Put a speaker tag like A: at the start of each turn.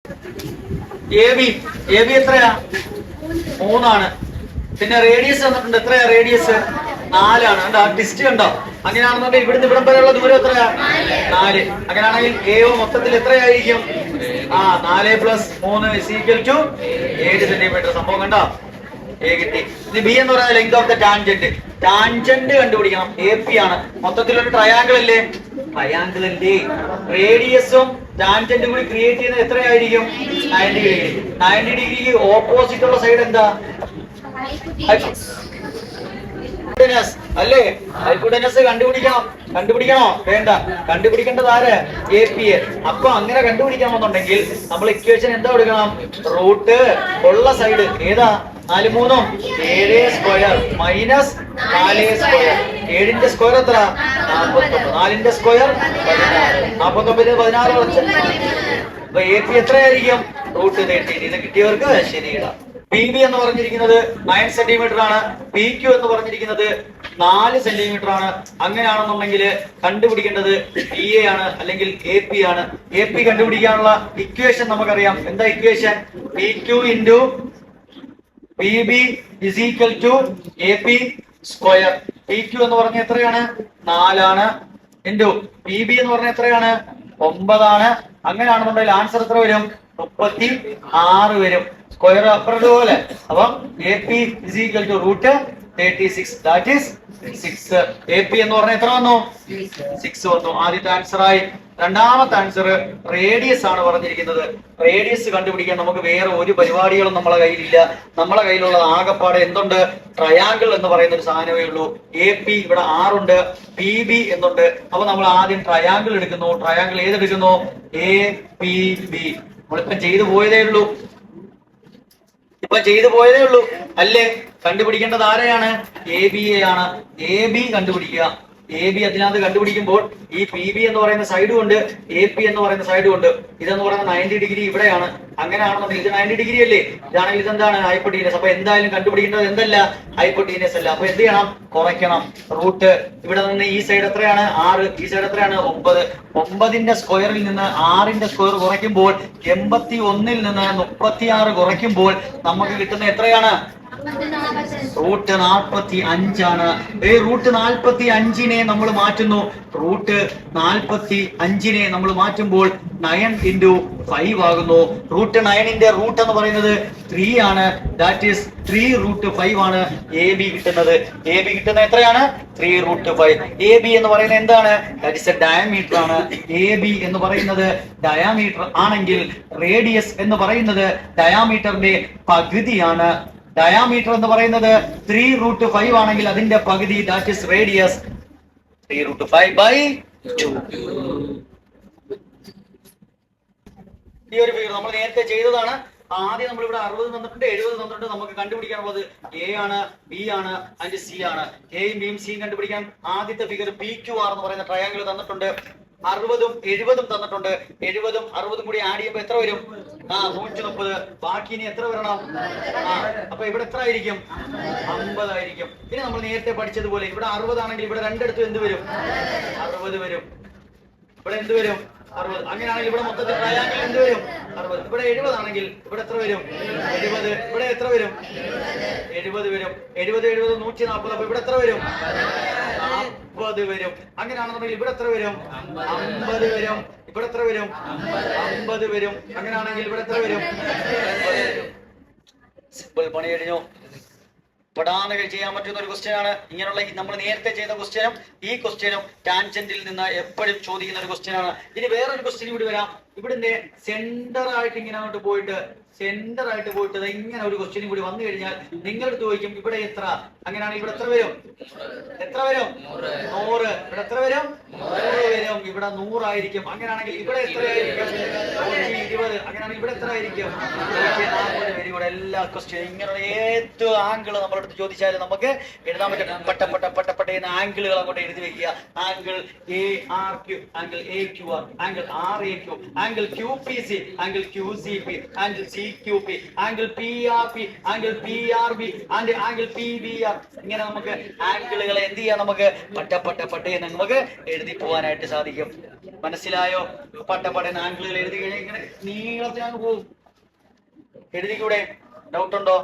A: A B എത്രയാ? 3 പിന്നെ radius തന്നിട്ടുണ്ട്. എത്രയാ റേഡിയസ്? 4 കണ്ടോ? ടിസ്റ്റ് കണ്ടോ? അങ്ങനെയാണെന്നുണ്ടെങ്കിൽ ഇവിടുന്ന് ഇവിടം വരെയുള്ള ദൂരം എത്രയാ? 4. അങ്ങനെയാണെങ്കിൽ എ മൊത്തത്തിൽ എത്രയായിരിക്കും? 4 + 3 = 7 സെന്റിമീറ്റർ. സംഭവം കണ്ടോ? എ കിട്ടി. ഇനി ബി എന്ന് പറയുന്നത് length of the tangent. Tangent കണ്ടുപിടിക്കണം. എ പി ആണ്. മൊത്തത്തിലൊരു ട്രയാങ്കിൾ അല്ലേ? ട്രയാങ്കിൾ അല്ലേ? റേഡിയസും ടാൻജന്റും കൂടി ക്രിയേറ്റ് ചെയ്യുന്നത് എത്രയായിരിക്കും? 90 ഡിഗ്രി. 90 ഡിഗ്രിക്ക് ഓപ്പോസിറ്റ് ഉള്ള സൈഡ് എന്താ? അല്ലേ? ഹൈപ്പോട്ടനസ് കണ്ടുപിടിക്കണോ? വേണ്ട. കണ്ടുപിടിക്കേണ്ടത് ആര്? A P A. അപ്പൊ അങ്ങനെ കണ്ടുപിടിക്കണമെന്നുണ്ടെങ്കിൽ നമ്മൾ ഇക്വേഷൻ എന്താ കൊടുക്കണം? റൂട്ട് ഉള്ള സൈഡ് ഏതാ? 4 3 7 സ്ക്വയർ മൈനസ് 4 സ്ക്വയർ. 7ന്റെ സ്ക്വയർ എത്ര? 49. 4ന്റെ സ്ക്വയർ 49. 16 അപ്പൊ എ പി എത്രയായിരിക്കും? റൂട്ട് 13. ഇത് കിട്ടിയവർക്ക് ശരിയിടാം. പി ബി എന്ന് പറഞ്ഞിരിക്കുന്നത് 9 സെന്റിമീറ്റർ ആണ്. പി ക്യു എന്ന് പറഞ്ഞിരിക്കുന്നത് 4 സെന്റിമീറ്റർ ആണ്. അങ്ങനെയാണെന്നുണ്ടെങ്കിൽ കണ്ടുപിടിക്കേണ്ടത് പി എ ആണ് അല്ലെങ്കിൽ എ പി ആണ്. എ പി കണ്ടുപിടിക്കാനുള്ള ഇക്വേഷൻ നമുക്കറിയാം. എന്താ equation? P Q into P B is equal to A P square. P Q എന്ന് പറഞ്ഞ എത്രയാണ്? 4 ഇൻറ്റു പി ബി എന്ന് പറഞ്ഞ എത്രയാണ്? 9. അങ്ങനെയാണെന്നുണ്ടെങ്കിൽ ആൻസർ എത്ര വരും? 36 വരും. സ്ക്വയർ അപ്പുറത്തുപോലെ. അപ്പം A P is equal to root 36. That is 6. A P എന്ന് പറഞ്ഞ എത്ര വന്നു? 6 വന്നു. ആദ്യത്തെ ആൻസർ ആയി. രണ്ടാമത്തെ ആൻസർ റേഡിയസ് ആണ് പറഞ്ഞിരിക്കുന്നത്. റേഡിയസ് കണ്ടുപിടിക്കാൻ നമുക്ക് വേറെ ഒരു പരിപാടികളും നമ്മളെ കയ്യിലില്ല. നമ്മളെ കയ്യിലുള്ള ആകെപ്പാടെ എന്തുണ്ട്? ട്രയാങ്കിൾ എന്ന് പറയുന്ന ഒരു സാധനമേ ഉള്ളൂ. എ പി ഇവിടെ 6 ഉണ്ട്, പി ബി എന്നുണ്ട്. അപ്പൊ നമ്മൾ ആദ്യം ട്രയാങ്കിൾ എടുക്കുന്നു. ട്രയാങ്കിൾ ഏതെടുക്കുന്നു? A P B. നമ്മളിപ്പം ചെയ്തു പോയതേ ഉള്ളൂ അല്ലേ? കണ്ടുപിടിക്കേണ്ടത് ആരെയാണ്? എ ബി എ ആണ്. എ ബി കണ്ടുപിടിക്കുക. എ ബി അതിനകത്ത് കണ്ടുപിടിക്കുമ്പോൾ ഈ പി ബി എന്ന് പറയുന്ന സൈഡും ഉണ്ട്, എ പി എന്ന് പറയുന്ന സൈഡും ഉണ്ട്. ഇതെന്ന് പറയുന്നത് 90 ഡിഗ്രി ഇവിടെയാണ്. അങ്ങനെയാണെന്നുണ്ടെങ്കിൽ ഇത് 90 ഡിഗ്രി അല്ലേ? ഇതാണെങ്കിൽ ഇതെന്താണ്? ഹൈപ്പോട്ടീനസ്. അപ്പൊ എന്തായാലും കണ്ടുപിടിക്കേണ്ടത് എന്തല്ല? ഹൈപ്പോട്ടീനസ് അല്ല. അപ്പൊ എന്ത് ചെയ്യണം? കുറയ്ക്കണം. റൂട്ട് ഇവിടെ നിന്ന് ഈ സൈഡ് എത്രയാണ്? 6. ഈ സൈഡ് എത്രയാണ്? 9. 9ന്റെ സ്ക്വയറിൽ നിന്ന് 6ന്റെ സ്ക്വയർ കുറയ്ക്കുമ്പോൾ 81ൽ നിന്ന് 36 കുറയ്ക്കുമ്പോൾ നമുക്ക് കിട്ടുന്ന എത്രയാണ്? റൂട്ട് 45 ആണ്. ഈ റൂട്ട് 45നെ നമ്മൾ മാറ്റുന്നു. റൂട്ട് 45നെ നമ്മൾ മാറ്റുമ്പോൾ 9 ഇൻറ്റു 5 ആകുന്നു. റൂട്ട് 9ന്റെ റൂട്ട് എന്ന് പറയുന്നത് 3 ആണ്. ദാറ്റ് ഈസ് 3 റൂട്ട് 5 ആണ് എ ബി കിട്ടുന്നത്. എ ബി കിട്ടുന്നത് എത്രയാണ്? 3 റൂട്ട് 5. എ ബി എന്ന് പറയുന്നത് എന്താണ്? ദാറ്റ് ഈസ് എ ഡയമീറ്റർ ആണ്. എ ബി എന്ന് പറയുന്നത് ഡയമീറ്റർ ആണെങ്കിൽ റേഡിയസ് എന്ന് പറയുന്നത് ഡയമീറ്ററിന്റെ പകുതിയാണ്. ഡയാമീറ്റർ എന്ന് പറയുന്നത് 3 റൂട്ട് 5 ആണെങ്കിൽ അതിന്റെ പകുതി ദാറ്റ് ഈസ് റേഡിയസ് 3 റൂട്ട് 5/2. ഈ ഒരു ഫിഗർ നമ്മൾ നേരത്തെ ചെയ്തതാണ്. ആദ്യം നമ്മൾ ഇവിടെ 60 തന്നിട്ടുണ്ട്, 70 തന്നിട്ടുണ്ട്. നമുക്ക് കണ്ടുപിടിക്കാനുള്ളത് എ ആണ്, ബി ആണ് ആൻഡ് സി ആണ്. എയും ബിയും സിയും കണ്ടുപിടിക്കാൻ ആദ്യത്തെ ഫിഗർ പി ക്യു ആർ എന്ന് പറയുന്ന ട്രയാങ്കിൾ തന്നിട്ടുണ്ട്. 60ഉം 70ഉം തന്നിട്ടുണ്ട്. 70ഉം 60ഉം കൂടി ആഡ് ചെയ്യുമ്പോൾ എത്ര വരും? 130. ബാക്കി ഇനി എത്ര വരണം? അപ്പൊ ഇവിടെ എത്ര ആയിരിക്കും? 50 ആയിരിക്കും. ഇനി നമ്മൾ നേരത്തെ പഠിച്ചതുപോലെ ഇവിടെ 60 ആണെങ്കിൽ ഇവിടെ രണ്ടിടത്തും എന്ത് വരും? 60 വരും. ഇവിടെ എന്ത് വരും? 60. അങ്ങനെയാണെങ്കിൽ ഇവിടെ മൊത്തത്തിൽ ട്രയാങ്കിൾ എന്ത് വരും? 60. ഇവിടെ 70 ആണെങ്കിൽ ഇവിടെ എത്ര വരും? 70. ഇവിടെ എത്ര വരും? 70 വരും. 70 140. അപ്പൊ ഇവിടെ എത്ര വരും? 40 വരും. അങ്ങനെയാണെന്നുണ്ടെങ്കിൽ ഇവിടെ എത്ര വരും? 50 വരും. ഇവിടെ എത്ര വരും? 50 വരും. അങ്ങനെയാണെങ്കിൽ ഇവിടെ എത്ര വരും? സിമ്പിൾ. പണി കഴിഞ്ഞു. പെടാനകൾ ചെയ്യാൻ പറ്റുന്ന ഒരു ക്വസ്റ്റ്യൻ ആണ്. ഇങ്ങനെയുള്ള നമ്മൾ നേരത്തെ ചെയ്ത ക്വസ്റ്റ്യനും ഈ ക്വസ്റ്റ്യനും ടാൻജന്റിൽ നിന്ന് എപ്പോഴും ചോദിക്കുന്ന ഒരു ക്വസ്റ്റ്യൻ ആണ്. ഇനി വേറൊരു ക്വസ്റ്റ്യൻ കൂടി വരാം. ഇവിടുന്ന് സെന്റർ ആയിട്ട് ഇങ്ങനെ അങ്ങോട്ട് പോയിട്ട് ഇങ്ങനെ ഒരു ക്വസ്റ്റ്യൻ കൂടി വന്നു കഴിഞ്ഞാൽ നിങ്ങളടുത്ത് ചോദിക്കും ഇവിടെ എത്ര? അങ്ങനെയാണെങ്കിൽ ഇവിടെ എത്ര വരും? 100. ഇവിടെ എത്ര വരും? 100 വരും. ഇവിടെ 100 ആയിരിക്കും. അങ്ങനെയാണെങ്കിൽ ഇവിടെ എത്ര ആയിരിക്കും? 120. അങ്ങനെയാണെങ്കിൽ ഇവിടെ എത്ര ആയിരിക്കും? 140 വരും. ഇവിടെ എല്ലാ ക്വസ്റ്റ്യൻ ഇങ്ങനെയുള്ള ഏത് ആംഗിൾ നമ്മളടുത്ത് ചോദിച്ചാലും നമുക്ക് എഴുതാൻ പറ്റും. പട്ട എന്ന ആംഗിളുകൾ അങ്ങോട്ട് എഴുതി വെക്കുക. Angle A R Q, angle A Q R, angle R A Q, angle Q P C, angle Q C P, angle C Q P, angle P R P, angle P R B and angle P B R. ഇങ്ങനെ നമുക്ക് ആംഗിളുകളെ എന്ത് ചെയ്യാം? നമുക്ക് പട്ട നമുക്ക് എഴുതി പോകാനായിട്ട് സാധിക്കും. മനസ്സിലായോ? പട്ടപ്പടൻ ആംഗിളുകൾ എഴുതി കഴിഞ്ഞാൽ ഇങ്ങനെ നീളത്തിനങ്ങ് പോകും. എഴുതിക്കൂടെ? ഡൗട്ട് ഉണ്ടോ?